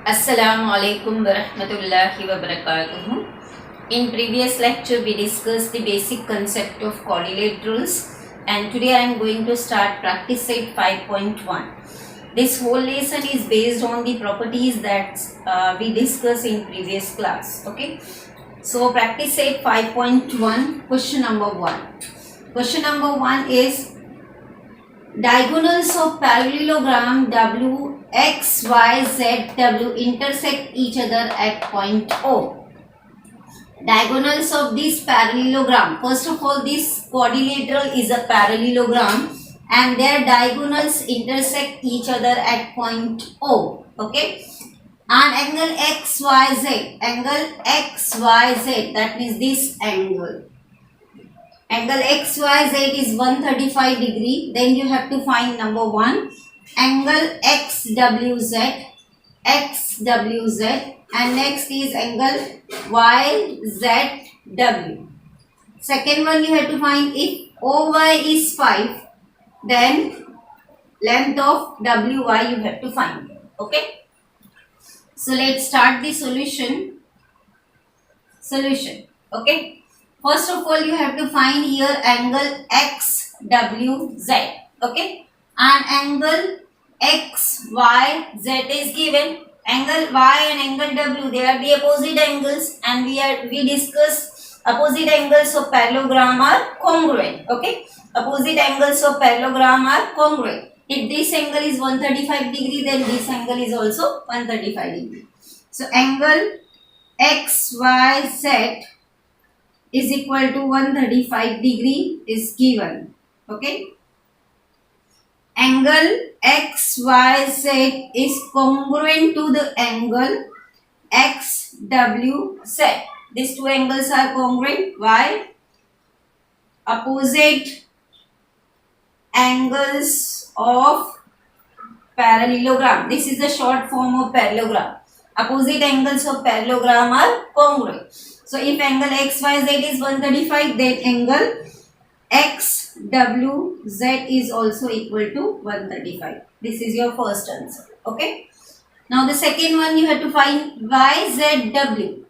Assalamu alaikum wa rahmatullahi wa barakatuh. In previous lecture we discussed the basic concept of quadrilaterals, and today I am going to start practice set 5.1. This whole lesson is based on the properties that we discussed in previous class. Okay. So practice set 5.1, question number 1. Question number 1 is diagonals of parallelogram W x, y, z, w intersect each other at point O. Diagonals of this parallelogram. First of all, this quadrilateral is a parallelogram and their diagonals intersect each other at point O. Okay. And angle XYZ. Angle XYZ. That means this angle. Angle XYZ is 135 degree. Then you have to find number 1. Angle XWZ. XWZ. And next is angle YZW. Second one you have to find, if OY is 5, then length of WY you have to find. Okay. So let's start the solution. Okay. First of all, you have to find here angle XWZ. Okay. And angle XYZ is given. Angle Y and angle W, they are the opposite angles, and we discuss opposite angles of parallelogram are congruent. Okay. Opposite angles of parallelogram are congruent. If this angle is 135 degree, then this angle is also 135 degree. So angle XYZ is equal to 135 degree is given. Okay. Angle XYZ is congruent to the angle XWZ. These two angles are congruent. Why? Opposite angles of parallelogram. This is the short form of parallelogram. Opposite angles of parallelogram are congruent. So if angle XYZ is 135, then angle XWZ is also equal to 135. This is your first answer. Okay. Now the second one you have to find YZW.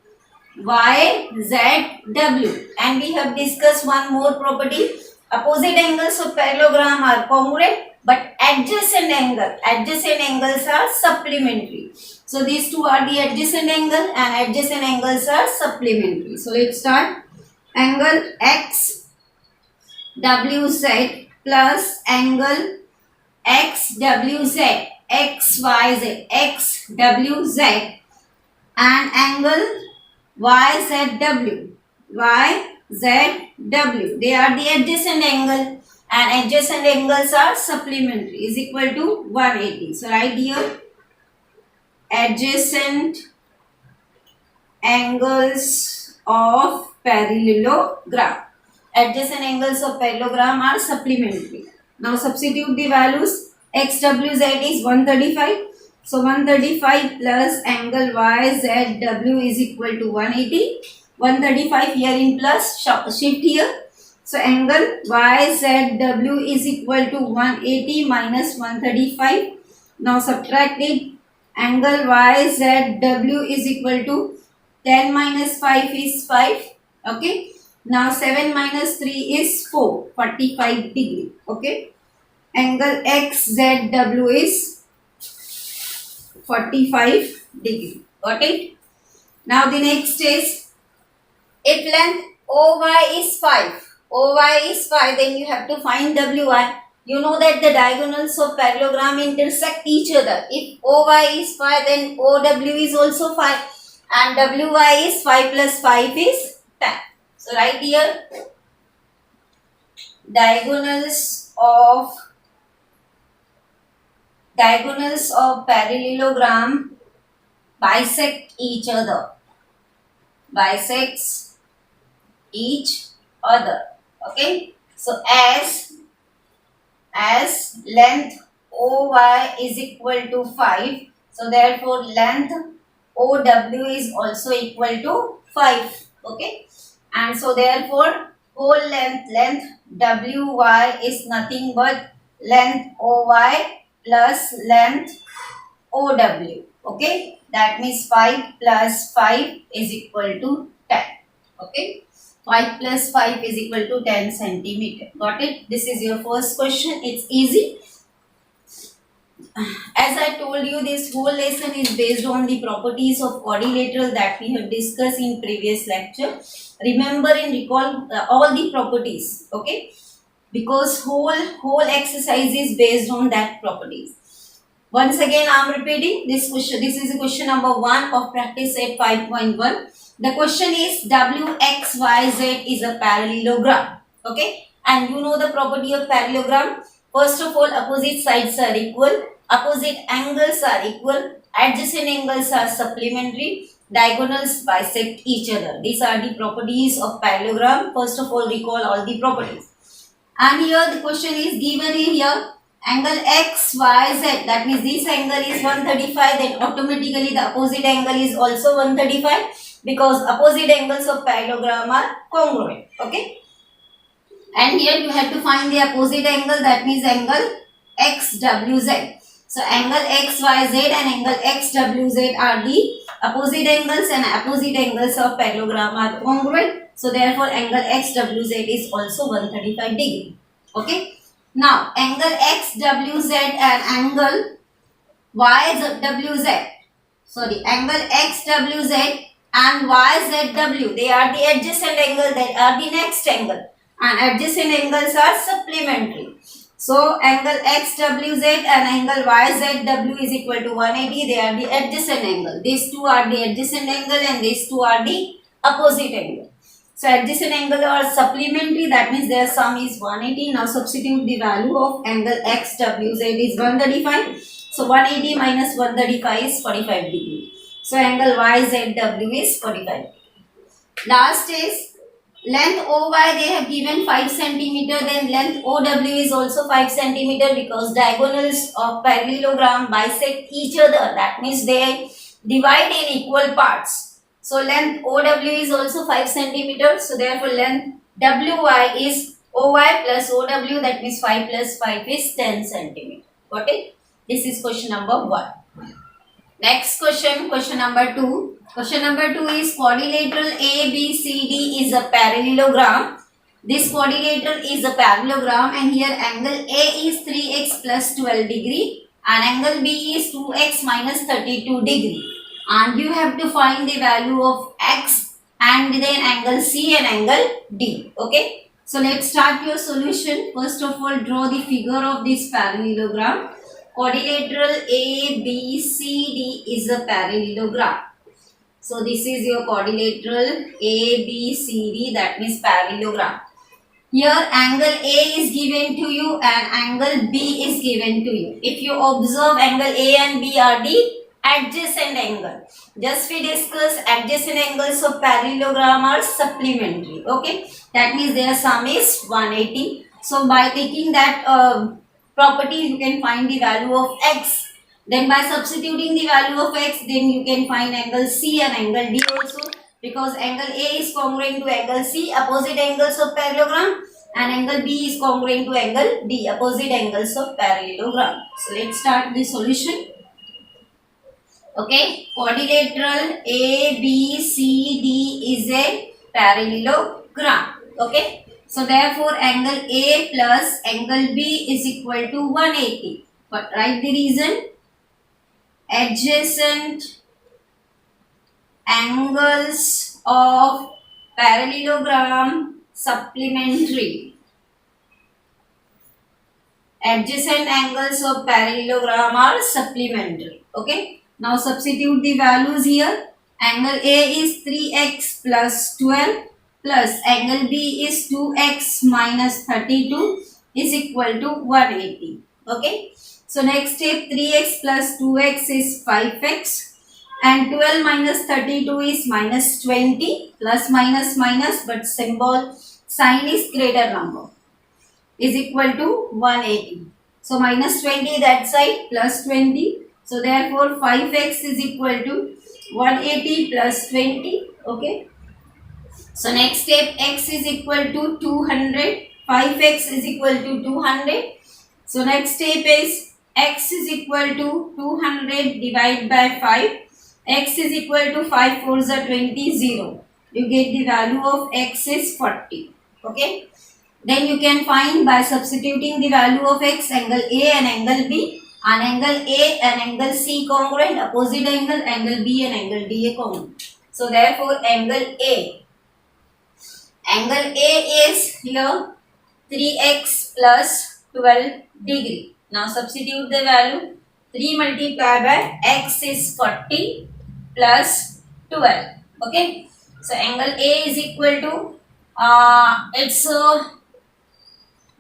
YZW. And we have discussed one more property. Opposite angles of parallelogram are congruent, but adjacent angles are supplementary. So these two are the adjacent angle and adjacent angles are supplementary. So let's start. Angle XWZ plus angle XWZ, XYZ, XWZ and angle YZW, YZW. They are the adjacent angle and adjacent angles are supplementary, is equal to 180. So write here adjacent angles of parallelogram. Adjacent angles of parallelogram are supplementary. Now substitute the values. XWZ is 135. So 135 plus angle YZW is equal to 180. 135 here in plus, shift here. So angle YZW is equal to 180 minus 135. Now subtract it. Angle YZW is equal to 10 minus 5 is 5. Okay. Now 7 minus 3 is 4. 45 degree. Okay. Angle XZW is 45 degree. Got it? Now the next is, if length OY is 5. OY is 5, then you have to find WY. You know that the diagonals of parallelogram intersect each other. If OY is 5, then OW is also 5. And WY is 5 plus 5 is 10. So write here diagonals of parallelogram bisect each other. Bisects each other. Okay. So as length OY is equal to 5. So therefore length OW is also equal to 5. Okay. And so therefore whole length WY is nothing but length OY plus length OW. Okay. That means 5 plus 5 is equal to 10. Okay. 5 plus 5 is equal to 10 centimeter. Got it? This is your first question. It's easy. As I told you, this whole lesson is based on the properties of quadrilateral that we have discussed in previous lecture. Remember and recall all the properties, okay? Because whole exercise is based on that properties. Once again, I am repeating this question. This is question number 1 of practice set 5.1. The question is WXYZ is a parallelogram, okay? And you know the property of parallelogram. First of all, opposite sides are equal, opposite angles are equal, adjacent angles are supplementary, diagonals bisect each other. These are the properties of parallelogram. First of all, recall all the properties. And here the question is given in here, angle XYZ, that means this angle is 135, then automatically the opposite angle is also 135 because opposite angles of parallelogram are congruent, okay? And here you have to find the opposite angle, that means angle XWZ. So angle XYZ and angle XWZ are the opposite angles and opposite angles of parallelogram are congruent. So therefore angle XWZ is also 135 degree. Okay. Now angle XWZ and angle YWZ. Sorry, angle XWZ and YZW. They are the adjacent angle, they are the next angle. And adjacent angles are supplementary. So angle XWZ and angle YZW is equal to 180. They are the adjacent angle. These two are the adjacent angle and these two are the opposite angle. So adjacent angle are supplementary. That means their sum is 180. Now substitute the value of angle XWZ is 135. So 180 minus 135 is 45 degree. So angle YZW is 45 degree. Last is length OY, they have given 5 centimeter, then length OW is also 5 centimeter because diagonals of parallelogram bisect each other. That means they divide in equal parts. So length OW is also 5 centimeter. So therefore length WY is OY plus OW, that means 5 plus 5 is 10 centimeter. Got it? This is question number 1. Next question, question number 2. Question number 2 is quadrilateral ABCD is a parallelogram. This quadrilateral is a parallelogram and here angle A is 3x plus 12 degree and angle B is 2x minus 32 degree. And you have to find the value of x and then angle C and angle D. Okay. So let's start your solution. First of all, draw the figure of this parallelogram. Quadrilateral ABCD is a parallelogram. So this is your quadrilateral ABCD, that means parallelogram. Here angle A is given to you and angle B is given to you. If you observe, angle A and B are the adjacent angle. Just we discuss adjacent angles of parallelogram are supplementary. Okay, that means their sum is 180. So by taking that property, you can find the value of x. Then by substituting the value of x, then you can find angle C and angle D also, because angle A is congruent to angle C, opposite angles of parallelogram, and angle B is congruent to angle D, opposite angles of parallelogram. So let's start the solution. Okay, quadrilateral ABCD is a parallelogram. Okay, so therefore angle A plus angle B is equal to 180. But write the reason. Adjacent angles of parallelogram supplementary. Adjacent angles of parallelogram are supplementary. Okay. Now substitute the values here. Angle A is 3x plus 12 plus angle B is 2x minus 32 is equal to 180. Okay. So next step, 3x plus 2x is 5x and 12 minus 32 is minus 20, plus minus minus, but symbol sign is greater number, is equal to 180. So minus 20 that side, plus 20. So therefore 5x is equal to 180 plus 20. Okay. So next step, x is equal to 200. 5x is equal to 200. So next step is x is equal to 200 divided by 5. x is equal to 5 4s are 20, 0. You get the value of x is 40. Okay. Then you can find by substituting the value of x, angle A and angle B, and angle A and angle C congruent, opposite angle B and angle D congruent. So therefore angle A is here 3x plus 12 degree. Now substitute the value. 3 multiplied by x is 40 plus 12. Okay. So angle A is equal to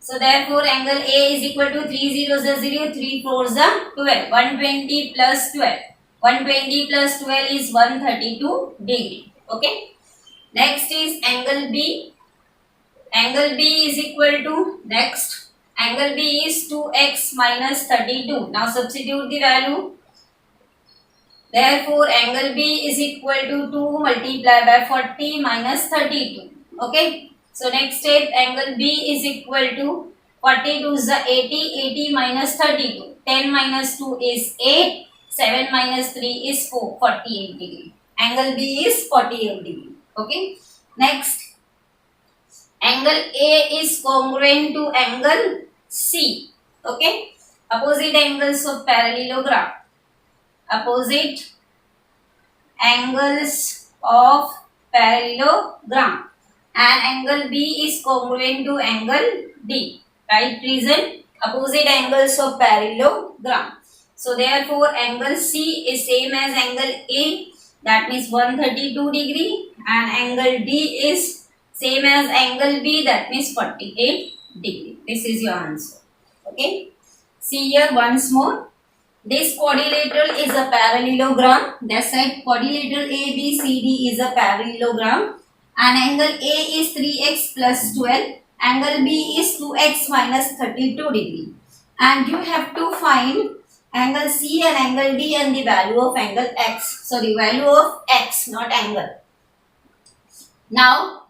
so therefore angle A is equal to 3 zeros are 0, 3 fours are 12. 120 plus 12. 120 plus 12 is 132 degree. Okay. Next is angle B. Angle B is equal to next. Angle B is 2x minus 32. Now substitute the value. Therefore angle B is equal to 2 multiplied by 40 minus 32. Okay. So next step, angle B is equal to 42 is the 80, 80 minus 32. 10 minus 2 is 8, 7 minus 3 is 4, 48 degree. Angle B is 48 degree. Okay. Next, angle A is congruent to angle C. Okay. Opposite angles of parallelogram. Opposite angles of parallelogram. And angle B is congruent to angle D. Right reason? Opposite angles of parallelogram. So therefore angle C is same as angle A, that means 132 degree, and angle D is same as angle B, that means 48 degree. This is your answer. Okay. See here once more. This quadrilateral is a parallelogram. That side quadrilateral ABCD is a parallelogram. And angle A is 3x plus 12. Angle B is 2x minus 32 degree. And you have to find angle C and angle D and the value of angle x. Sorry, value of x, not angle. Now,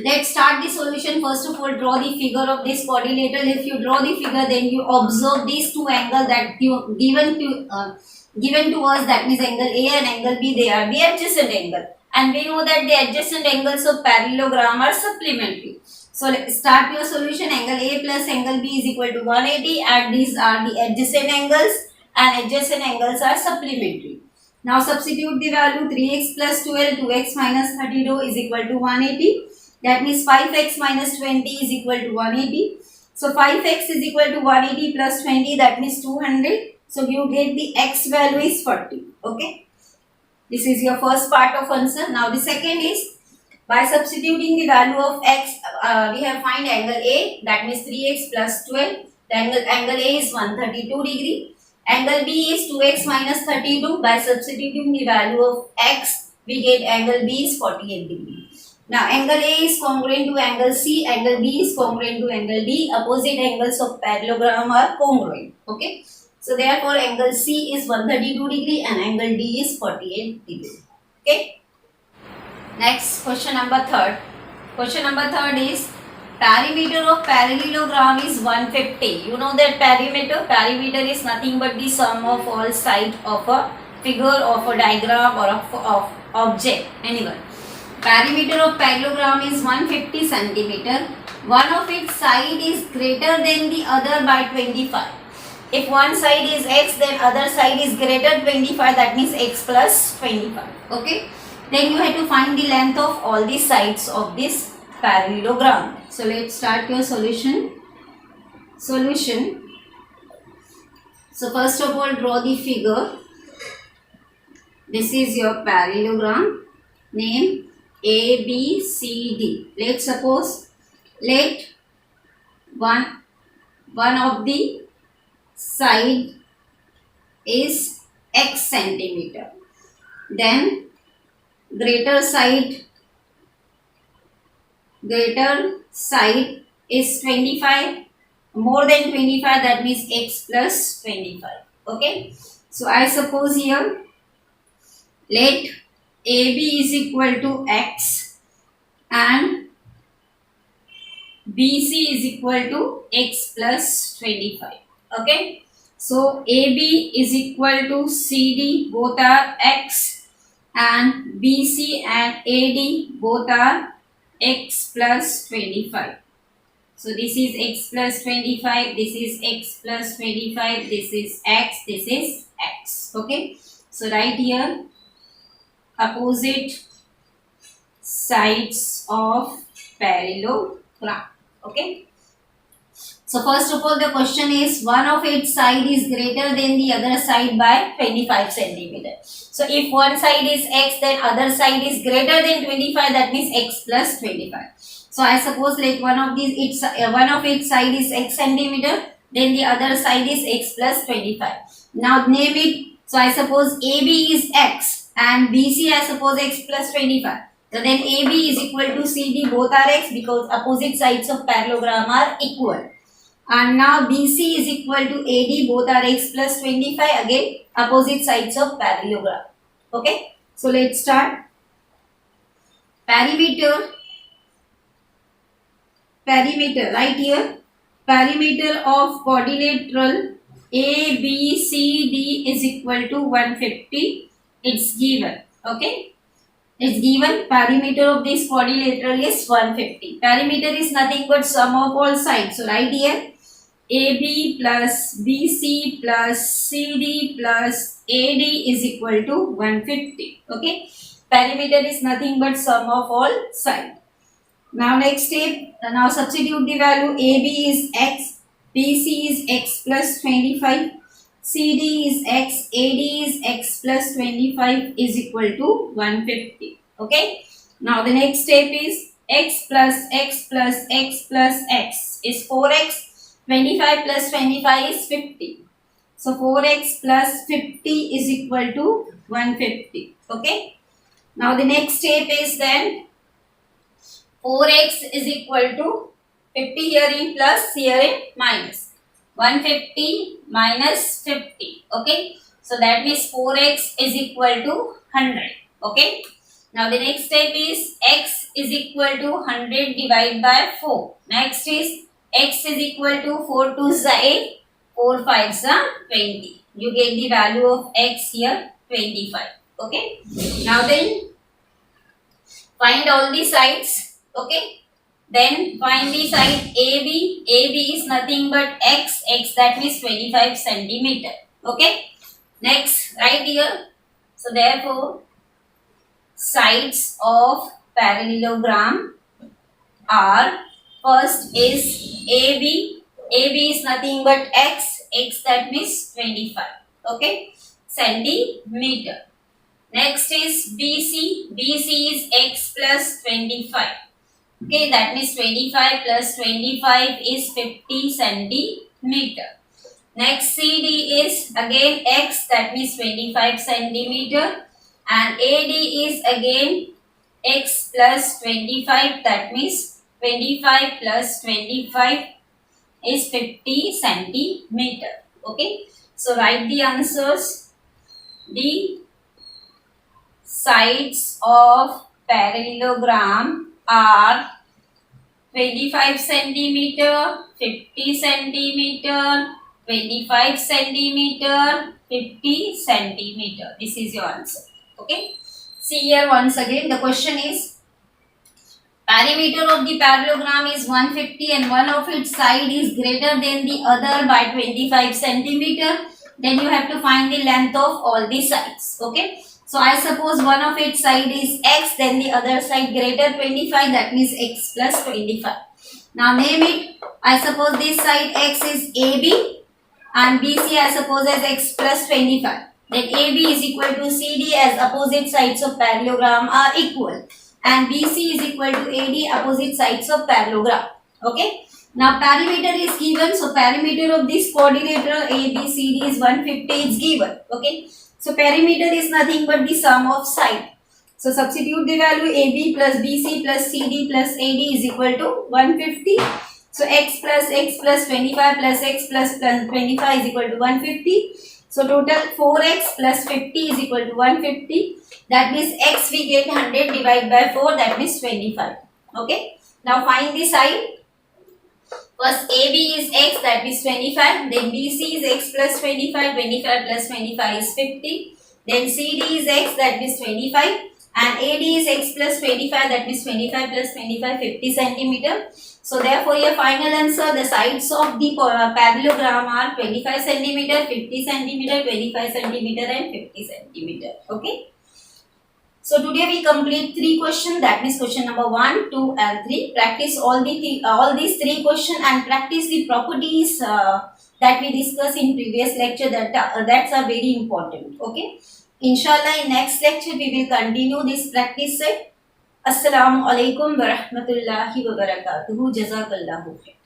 let's start the solution. First of all, draw the figure of this quadrilateral. If you draw the figure, then you observe these two angles that you given to us. That means angle A and angle B. They are the adjacent angle, and we know that the adjacent angles of parallelogram are supplementary. So let's start your solution. Angle A plus angle B is equal to 180, and these are the adjacent angles, and adjacent angles are supplementary. Now substitute the value 3x plus 12, 2x minus 32 is equal to 180. That means 5x minus 20 is equal to 180. So 5x is equal to 180 plus 20, that means 200. So you get the x value is 40. Okay. This is your first part of answer. Now the second is, by substituting the value of x, we have find angle A, that means 3x plus 12. The angle A is 132 degree. Angle B is 2x minus 32. By substituting the value of x, we get angle B is 48 degree. Now angle A is congruent to angle C, angle B is congruent to angle D. Opposite angles of parallelogram are congruent. Okay. So therefore angle C is 132 degree and angle D is 48 degree. Okay. Next question number third. Question number third is, perimeter of parallelogram is 150. You know that perimeter is nothing but the sum of all sides of a figure, of a diagram, or of object, anyone. Perimeter of parallelogram is 150 centimeter. One of its side is greater than the other by 25. If one side is x, then other side is greater 25. That means x plus 25. Okay. Then you have to find the length of all the sides of this parallelogram. So let's start your solution. Solution. So first of all, draw the figure. This is your parallelogram. Name A, B, C, D. Let's suppose, let one of the side is x centimeter. Then greater side is 25. More than 25, that means x plus 25. Okay. So I suppose here, let AB is equal to x and BC is equal to x plus 25. Okay. So AB is equal to CD, both are x, and BC and AD both are x plus 25. So this is x plus 25, this is x plus 25, this is x. Okay. So write here opposite sides of parallelogram. Okay. So first of all, the question is one of its side is greater than the other side by 25 centimeter. So if one side is x, then other side is greater than 25. That means x plus 25. So I suppose like one of its side is x centimeter, then the other side is x plus 25. Now name it. So I suppose AB is x and BC I suppose x plus 25. So then AB is equal to CD, both are x because opposite sides of parallelogram are equal. And now BC is equal to AD, both are x plus 25, again opposite sides of parallelogram. Okay. So let's start. Perimeter right here. Perimeter of quadrilateral ABCD is equal to 150. It's given. Okay. It's given perimeter of this quadrilateral is 150. Perimeter is nothing but sum of all sides. So right here AB plus BC plus CD plus AD is equal to 150. Okay. Perimeter is nothing but sum of all sides. Now next step. Now substitute the value. AB is x, BC is x plus 25, CD is x, AD is x plus 25 is equal to 150. Okay. Now the next step is x plus x plus x plus x is 4x. 25 plus 25 is 50. So 4x plus 50 is equal to 150. Okay. Now the next step is then 4x is equal to 50 here in plus, here in minus. 150 minus 50. Okay. So that means 4x is equal to 100. Okay. Now the next step is x is equal to 100 divided by 4. Next is x is equal to 4 2s are 8, 4 5s are 20. You get the value of x here 25. Okay. Now then find all the sides. Okay. Then find the side AB. AB is nothing but x. X that means 25 centimeter. Okay. Next right here. So therefore sides of parallelogram are, first is AB. AB is nothing but x. X that means 25. Okay. Centimeter. Next is BC. BC is x plus 25. Okay. That means 25 plus 25 is 50 centimeter. Next CD is again x. That means 25 centimeter. And AD is again x plus 25. That means 25 plus 25 is 50 centimeter. Okay. So write the answers. The sides of parallelogram are 25 centimeter, 50 centimeter, 25 centimeter, 50 centimeter. This is your answer. Okay. See here once again the question is perimeter of the parallelogram is 150 and one of its side is greater than the other by 25 centimeter. Then you have to find the length of all the sides. Okay. So I suppose one of its side is x, then the other side greater 25, that means x plus 25. Now name it. I suppose this side x is AB and BC I suppose as x plus 25. Then AB is equal to CD as opposite sides of parallelogram are equal. And BC is equal to AD, opposite sides of parallelogram. Okay. Now perimeter is given. So perimeter of this quadrilateral ABCD is 150 is given. Okay. So perimeter is nothing but the sum of side. So substitute the value AB plus BC plus CD plus AD is equal to 150. So x plus 25 plus x plus 25 is equal to 150. So total 4x plus 50 is equal to 150. That means x we get 100 divided by 4, that means 25. Okay. Now find the side. First AB is x, that is 25. Then BC is x plus 25. 25 plus 25 is 50. Then CD is x, that is 25. And AD is x plus 25, that is 25 plus 25, 50 centimeter. So therefore your final answer, the sides of the parallelogram are 25 centimeter, 50 centimeter, 25 centimeter and 50 centimeter. Okay. So today we complete 3 questions, that is question number 1, 2 and 3. Practice all these 3 questions and practice the properties that we discussed in previous lecture, that's are very important. Okay. Inshallah in next lecture we will continue this practice set. Assalamu alaikum wa rahmatullahi wa barakatuhu. Jazakallahu khair.